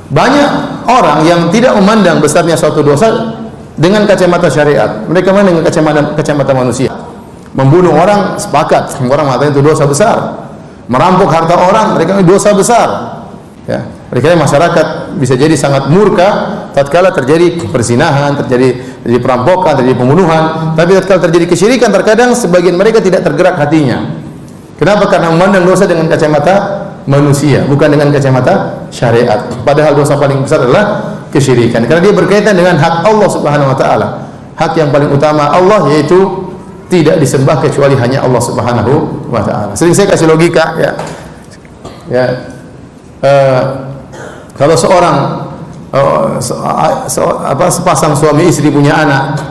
Banyak orang yang tidak memandang besarnya suatu dosa dengan kacamata syariat. Mereka memandang dengan kacamata manusia. Membunuh orang sepakat, orang mengatakan itu dosa besar. Merampok harta orang, mereka itu dosa besar. Ya, mereka masyarakat bisa jadi sangat murka tatkala terjadi perzinahan, terjadi perampokan, terjadi pembunuhan. Tapi tatkala terjadi kesyirikan, terkadang sebagian mereka tidak tergerak hatinya. Kenapa? Karena memandang dosa dengan kacamata manusia, bukan dengan kacamata syariat. Padahal dosa paling besar adalah kesyirikan, karena dia berkaitan dengan hak Allah Subhanahu wa taala. Hak yang paling utama Allah, yaitu tidak disembah kecuali hanya Allah Subhanahu wa taala. Sering saya kasih logika, kalau seorang sepasang suami istri punya anak,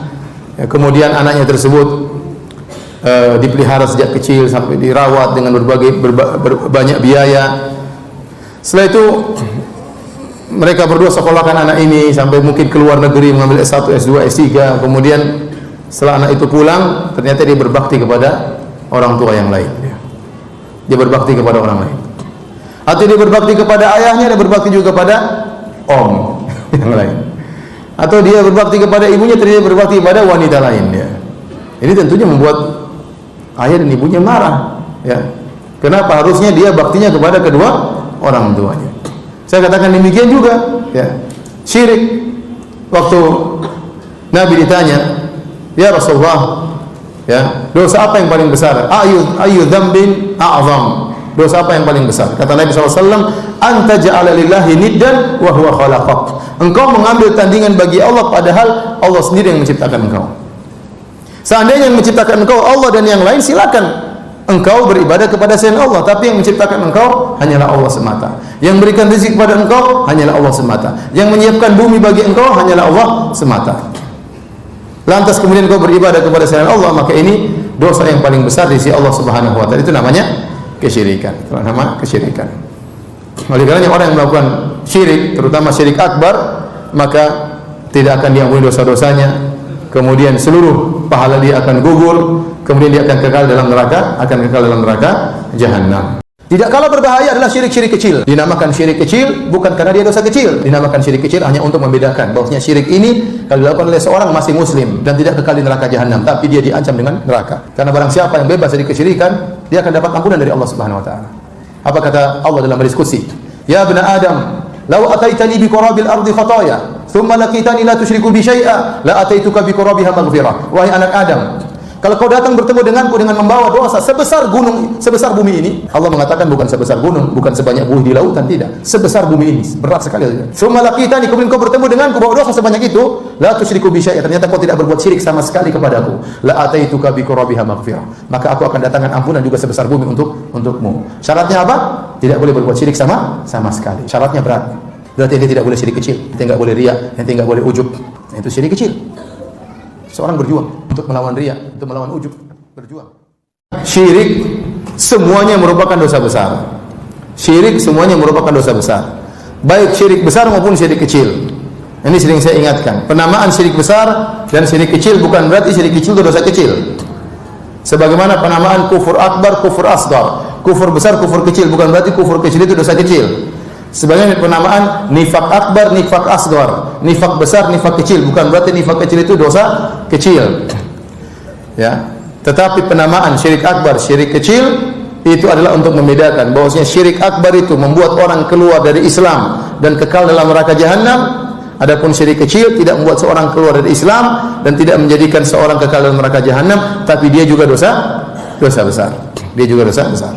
kemudian anaknya tersebut dipelihara sejak kecil sampai dirawat dengan banyak biaya. Setelah itu mereka berdua sekolahkan anak ini sampai mungkin ke luar negeri mengambil S1, S2, S3. Kemudian setelah anak itu pulang, ternyata dia berbakti kepada orang tua yang lain. Dia berbakti kepada orang lain. Atau dia berbakti kepada ayahnya, dia berbakti juga kepada om yang lain. Atau dia berbakti kepada ibunya, ternyata dia berbakti kepada wanita lain. Ini tentunya membuat ayah dan ibunya marah. Kenapa? Harusnya dia baktinya kepada kedua orang tuanya. Saya katakan demikian juga. Syirik. Waktu Nabi ditanya, ya Rasulullah, dosa apa yang paling besar? Ayu dzambin a'zam. Dosa apa yang paling besar? Kata Nabi SAW, anta ja'ala lillahi niddan wa huwa khalaqak. Engkau mengambil tandingan bagi Allah, padahal Allah sendiri yang menciptakan engkau. Seandainya yang menciptakan engkau Allah dan yang lain, silakan engkau beribadah kepada selain Allah. Tapi yang menciptakan engkau hanyalah Allah semata. Yang memberikan rezeki kepada engkau hanyalah Allah semata. Yang menyiapkan bumi bagi engkau hanyalah Allah semata. Lantas kemudian engkau beribadah kepada selain Allah, maka ini dosa yang paling besar di sisi Allah Subhanahu wa taala. Itu namanya kesyirikan. Nama kesyirikan. Oleh karenanya orang yang melakukan syirik, terutama syirik akbar, maka tidak akan diampuni dosa-dosanya. Kemudian seluruh pahala dia akan gugur, kemudian dia akan kekal dalam neraka jahanam. Tidak kalah berbahaya adalah syirik-syirik kecil. Dinamakan syirik kecil bukan karena dia dosa kecil. Dinamakan syirik kecil hanya untuk membedakan bahwasanya syirik ini kalau dilakukan oleh seorang masih muslim dan tidak kekal di neraka jahanam, tapi dia diancam dengan neraka. Karena barang siapa yang bebas dari kesyirikan, dia akan dapat ampunan dari Allah Subhanahu wa taala. Apa kata Allah dalam hadis qudsi? Ya bani Adam, law ataitani bi qurabil ardi khataya, thumma laqitani la tusyriku bi syai'a, la ataituka bi qurabiha maghfirah. Wahai anak Adam, kalau kau datang bertemu denganku dengan membawa dosa sebesar gunung, sebesar bumi ini, Allah mengatakan bukan sebesar gunung, bukan sebanyak buih di lautan, tidak. Sebesar bumi ini, berat sekali. Tsumma laqitani, kemudian kau bertemu denganku bawa dosa sebanyak itu, la tusyriku bi syai'a, ternyata kau tidak berbuat syirik sama sekali kepadaku. La ataituka bi qurabiha maghfirah. Maka aku akan datangkan ampunan juga sebesar bumi untukmu. Syaratnya apa? Tidak boleh berbuat syirik sama sekali. Syaratnya berat. Berarti dia tidak boleh syirik kecil, dia tidak boleh riya, dia tidak boleh ujub. Itu syirik kecil. Seorang berjuang untuk melawan riya, untuk melawan ujub, berjuang. Syirik semuanya merupakan dosa besar. Syirik semuanya merupakan dosa besar. Baik syirik besar maupun syirik kecil. Ini sering saya ingatkan. Penamaan syirik besar dan syirik kecil bukan berarti syirik kecil itu dosa kecil. Sebagaimana penamaan kufur akbar, kufur asghar. Kufur besar, kufur kecil bukan berarti kufur kecil itu dosa kecil. Sebagian penamaan nifak akbar, nifak asghar, nifak besar, nifak kecil bukan berarti nifak kecil itu dosa kecil. Tetapi penamaan syirik akbar, syirik kecil itu adalah untuk membedakan bahwasanya syirik akbar itu membuat orang keluar dari Islam dan kekal dalam neraka jahanam. Adapun syirik kecil tidak membuat seorang keluar dari Islam dan tidak menjadikan seorang kekal dalam neraka jahanam, tapi dia juga dosa besar. Dia juga dosa besar.